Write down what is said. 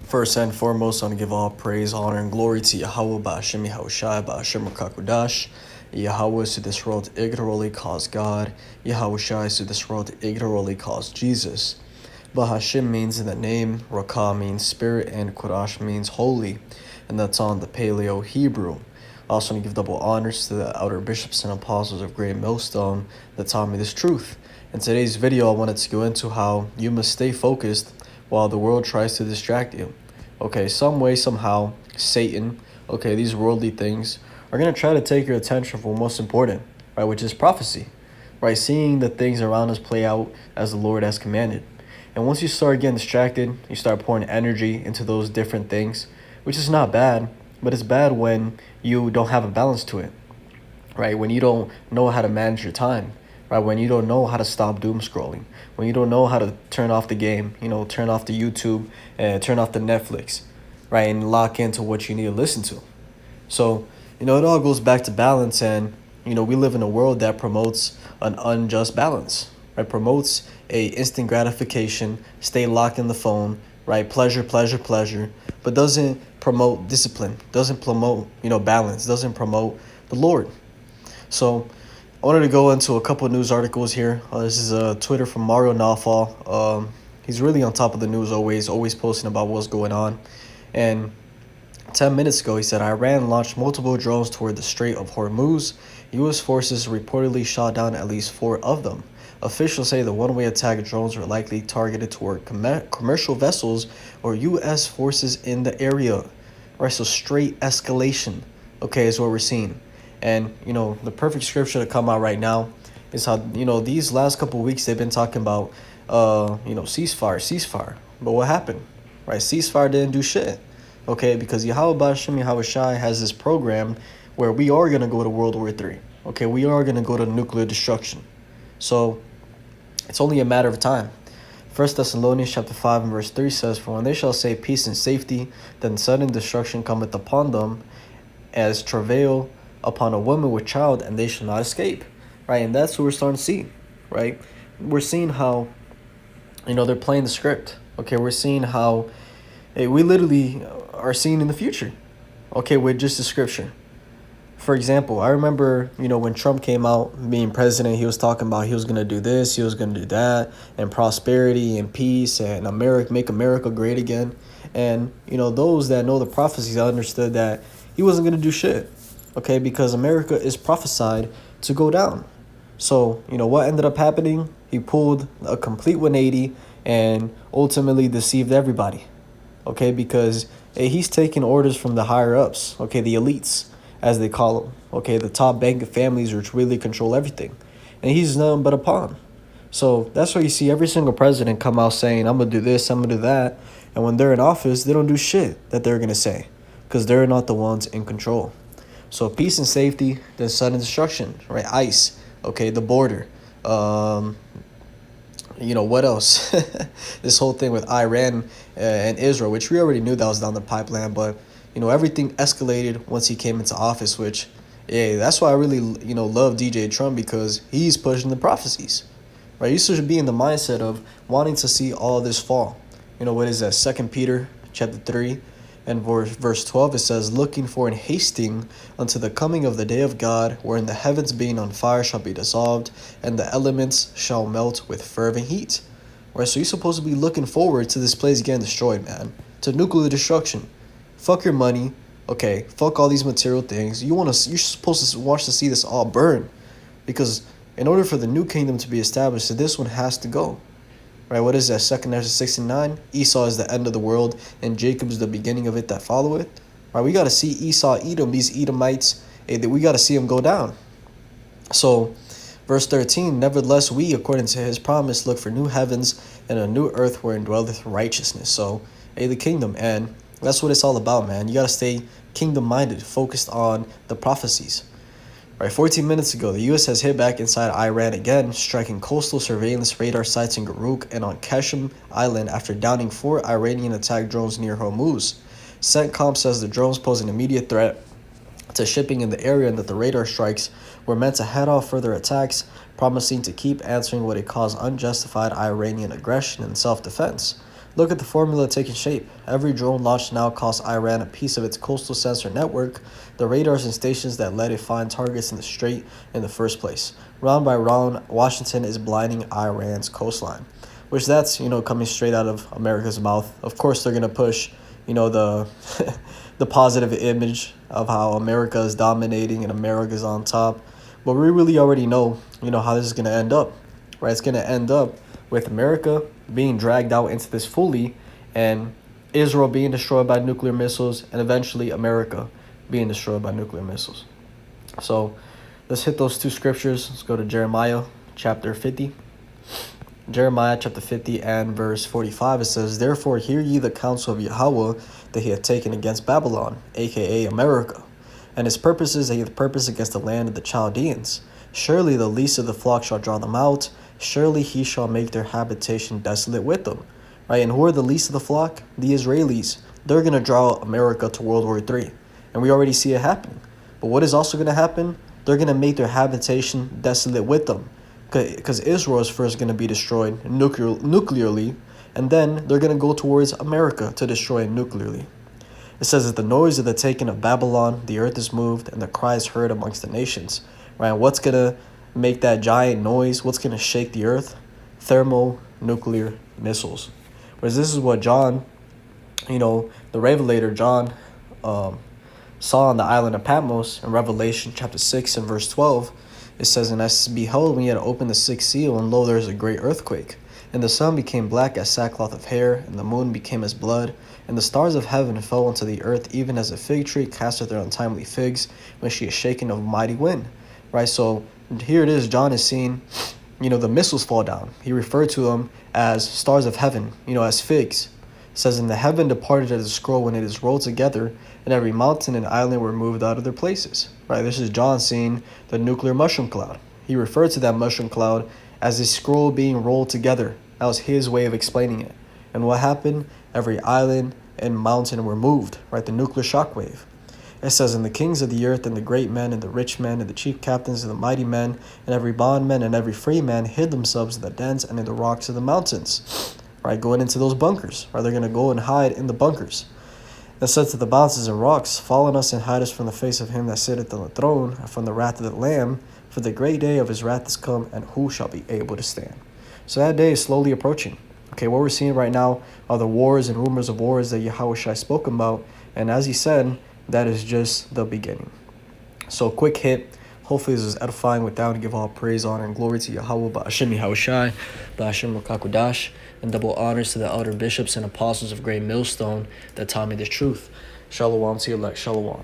First and foremost, I want to give all praise, honor, and glory to Yahweh, Ba'ashem Yahushai, Ba'ashem Rakakudash. Yahweh is to this world ignorantly calls God. Yahushai is to this world ignorantly calls Jesus. Ba'ashem means in the name, Rakah means spirit, and Kudash means holy. And that's on the Paleo Hebrew. I also want to give double honors to the outer bishops and apostles of Great Millstone that taught me this truth. In today's video, I wanted to go into how you must stay focused while the world tries to distract you. Okay, some way, somehow, Satan, okay, these worldly things are going to try to take your attention from what's most important, right, which is prophecy, right, seeing the things around us play out as the Lord has commanded. And once you start getting distracted, you start pouring energy into those different things, which is not bad, but it's bad when you don't have a balance to it, right, when you don't know how to manage your time, right, when you don't know how to stop doom scrolling, when you don't know how to turn off the game, turn off the YouTube, and turn off the Netflix, right, and lock into what you need to listen to. So, it all goes back to balance, and, we live in a world that promotes an unjust balance, right, promotes a instant gratification, stay locked in the phone, right, pleasure, pleasure, pleasure, but doesn't promote discipline, doesn't promote, balance, doesn't promote the Lord. So, I wanted to go into a couple of news articles here. This is a Twitter from Mario Nawfal. He's really on top of the news always posting about what's going on. And 10 minutes ago, he said, Iran launched multiple drones toward the Strait of Hormuz. U.S. forces reportedly shot down at least 4 of them. Officials say the one-way attack drones were likely targeted toward commercial vessels or U.S. forces in the area. Right, so straight escalation, okay, is what we're seeing. And, the perfect scripture to come out right now is how, these last couple of weeks they've been talking about, ceasefire. But what happened? Right, ceasefire didn't do shit. Okay, because Yahweh Ba'ashem Yahushai has this program where we are going to go to World War III. Okay, we are going to go to nuclear destruction. So it's only a matter of time. 1 Thessalonians chapter 5 and verse 3 says, For when they shall say peace and safety, then sudden destruction cometh upon them as travail upon a woman with child, and they shall not escape. Right, and that's what we're starting to see. Right, we're seeing how, they're playing the script. Okay, we're seeing how we literally are seeing in the future. Okay, with just the scripture. For example, I remember, when Trump came out being president, he was talking about he was going to do this, he was going to do that, and prosperity and peace and America, make America great again. And, those that know the prophecies understood that he wasn't going to do shit, okay, because America is prophesied to go down. So, what ended up happening? He pulled a complete 180 and ultimately deceived everybody, okay, because he's taking orders from the higher-ups, okay, the elites, as they call them, okay, the top bank families which really control everything. And he's nothing but a pawn. So that's why you see every single president come out saying, I'm going to do this, I'm going to do that. And when they're in office, they don't do shit that they're going to say because they're not the ones in control. So peace and safety, then sudden destruction, right? ICE, okay, the border. What else? This whole thing with Iran and Israel, which we already knew that was down the pipeline, but everything escalated once he came into office, which, that's why I really, love DJ Trump, because he's pushing the prophecies, right? You should be in the mindset of wanting to see all this fall. What is that? 2 Peter chapter 3 and verse 12, it says, looking for and hasting unto the coming of the day of God, wherein the heavens being on fire shall be dissolved, and the elements shall melt with fervent heat. Right? So you're supposed to be looking forward to this place getting destroyed, man, to nuclear destruction. Fuck your money, okay? Fuck all these material things. You're supposed to watch to see this all burn, because in order for the new kingdom to be established, this one has to go. Right? What is that? 2 Ezra 69. Esau is the end of the world, and Jacob is the beginning of it that follow it. Right? We got to see Esau, Edom, these Edomites. We got to see them go down. So, verse 13. Nevertheless, we, according to his promise, look for new heavens and a new earth wherein dwelleth righteousness. So, the kingdom, and that's what it's all about, man. You got to stay kingdom-minded, focused on the prophecies. Right, 14 minutes ago, the U.S. has hit back inside Iran again, striking coastal surveillance radar sites in Garuk and on Qasem Island after downing 4 Iranian attack drones near Hormuz. CENTCOM says the drones pose an immediate threat to shipping in the area and that the radar strikes were meant to head off further attacks, promising to keep answering what it calls unjustified Iranian aggression and self-defense. Look at the formula taking shape. Every drone launched now costs Iran a piece of its coastal sensor network, the radars and stations that let it find targets in the strait in the first place. Round by round, Washington is blinding Iran's coastline, which that's, coming straight out of America's mouth. Of course, they're going to push, the the positive image of how America is dominating and America is on top. But we really already know, how this is going to end up, right? It's going to end up with America being dragged out into this fully, and Israel being destroyed by nuclear missiles, and eventually America being destroyed by nuclear missiles. So let's hit those two scriptures. Let's go to Jeremiah chapter 50. Jeremiah chapter 50 and verse 45, it says, "Therefore hear ye the counsel of Yahweh that he hath taken against Babylon, aka America, and his purposes that he hath purposed against the land of the Chaldeans. Surely the least of the flock shall draw them out, surely he shall make their habitation desolate with them." Right? And who are the least of the flock? The Israelis. They're going to draw America to World War III. And we already see it happening. But what is also going to happen? They're going to make their habitation desolate with them. Because Israel is first going to be destroyed nuclearly, and then they're going to go towards America to destroy it nuclearly. It says, "At the noise of the taking of Babylon, the earth is moved, and the cry is heard amongst the nations." Right? What's going to make that giant noise? What's going to shake the earth? Thermonuclear missiles. Whereas this is what John, the Revelator, John, saw on the island of Patmos in Revelation chapter 6 and verse 12. It says, "And I beheld when he had opened the sixth seal, and lo, there is a great earthquake. And the sun became black as sackcloth of hair, and the moon became as blood, and the stars of heaven fell unto the earth, even as a fig tree casteth her untimely figs when she is shaken of a mighty wind." Right? So here it is, John is seeing, the missiles fall down. He referred to them as stars of heaven, as figs. It says, "And the heaven departed as a scroll when it is rolled together, and every mountain and island were moved out of their places." Right? This is John seeing the nuclear mushroom cloud. He referred to that mushroom cloud as a scroll being rolled together. That was his way of explaining it. And what happened? Every island and mountain were moved, right? The nuclear shockwave. It says, "And the kings of the earth, and the great men, and the rich men, and the chief captains, and the mighty men, and every bondman, and every free man hid themselves in the dens and in the rocks of the mountains." Right? Going into those bunkers. Right? They're going to go and hide in the bunkers. It said to the mountains and rocks, "Fall on us and hide us from the face of him that sitteth on the throne, and from the wrath of the Lamb, for the great day of his wrath is come, and who shall be able to stand?" So that day is slowly approaching. Okay, what we're seeing right now are the wars and rumors of wars that Yahushua spoke about, and as he said, that is just the beginning. So quick hit. Hopefully this is edifying. With that, to give all praise, honor, and glory to Yahweh, Ba'ashem Yahushai, Ba'ashem Rakakudash, and double honors to the elder bishops and apostles of Great Millstone that taught me the truth. Shalom to you, elect. Shalom.